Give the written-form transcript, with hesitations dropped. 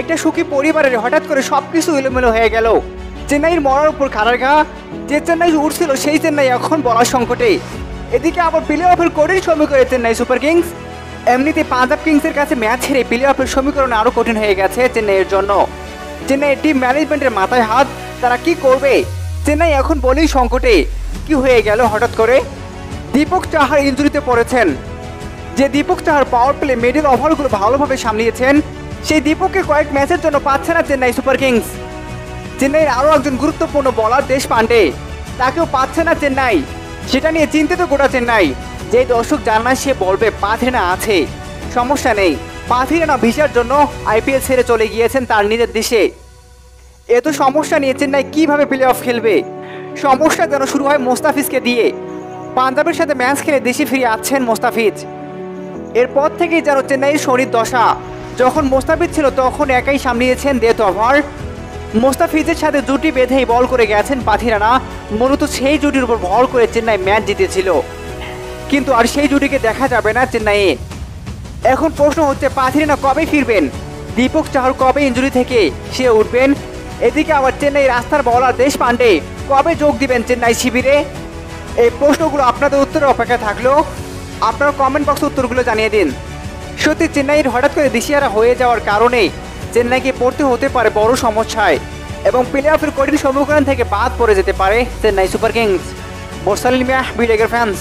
একটা সুখী পরিবারের হঠাৎ করে সবকিছু এলোমেলো হয়ে গেল। চেন্নাইয়ের মরার উপর খাড়ার ঘা। যে চেন্নাই উঠছিল সেই চেন্নাই এখন বলার সংকটে। এদিকে আবার প্লে অফের কঠিন সমীকরণে চেন্নাই সুপার কিংস। এমনিতে পাঞ্জাব কিংসের কাছে ম্যাচ হেরে প্লে অফের সমীকরণ আরও কঠিন হয়ে গেছে চেন্নাইয়ের জন্য। চেন্নাইয়ের টিম ম্যানেজমেন্টের মাথায় হাত, তারা কি করবে? চেন্নাই এখন বলেই সংকটে। কি হয়ে গেল হঠাৎ করে? দীপক চাহার ইনজুরিতে পড়েছেন। যে Deepak Chahar power play middle ওভারগুলো ভালোভাবে সামলিয়েছেন, সেই দীপককে কয়েক ম্যাচের জন্য পাচ্ছে না চেন্নাই সুপার কিংস। চেন্নাইয়ের আরও একজন গুরুত্বপূর্ণ বলার দেশপান্ডে, তাকেও পাচ্ছে না চেন্নাই। সেটা নিয়ে চিন্তিত গোটা চেন্নাই। যে দর্শক জানা সে বলবে পাথিরানা আছে, সমস্যা নেই। পাথিরানা ভিসার জন্য আইপিএল ছেড়ে চলে গিয়েছেন তার নিজের দেশে। এত সমস্যা নিয়ে চেন্নাই কিভাবে প্লে অফ খেলবে? সমস্যা যেন শুরু হয় মোস্তাফিজকে দিয়ে। পাঞ্জাবের সাথে ম্যাচ খেলে দেশে ফিরে আসছেন মোস্তাফিজ। এরপর থেকেই যেন চেন্নাইয়ের শরীর দশা। যখন মোস্তাফিজ ছিল তখন একাই সামলিয়েছেন ডেথ ওভার। মোস্তাফিজের সাথে জুটি বেঁধেই বল করে গেছেন পাথিরানা। মূলত সেই জুটির উপর ভর করে চেন্নাই ম্যাচ জিতেছিল, কিন্তু আর সেই জুটিকে দেখা যাবে না চেন্নাইয়ে। এখন প্রশ্ন হচ্ছে পাথিরানা কবে ফিরবেন? দীপক চাহর কবে ইনজুরি থেকে সে উঠবেন? এদিকে আবার চেন্নাই রাস্তার বলার দেশপান্ডে কবে যোগ দিবেন চেন্নাই শিবিরে? এই প্রশ্নগুলো আপনাদের উত্তরের অপেক্ষা থাকলো। আপনার কমেন্ট বক্সে উত্তরগুলো জানিয়ে দিন। সত্যি চেন্নাইয়ের হঠাৎ করে দিশেহারা হয়ে যাওয়ার কারণে চেন্নাইকে পড়তে হতে পারে বড় সমস্যায়, এবং প্লে অফের কঠিন সমীকরণ থেকে বাদ পড়ে যেতে পারে চেন্নাই সুপার কিংস। মোরসালিন মিয়া, ভিডিওর ফ্যান্স।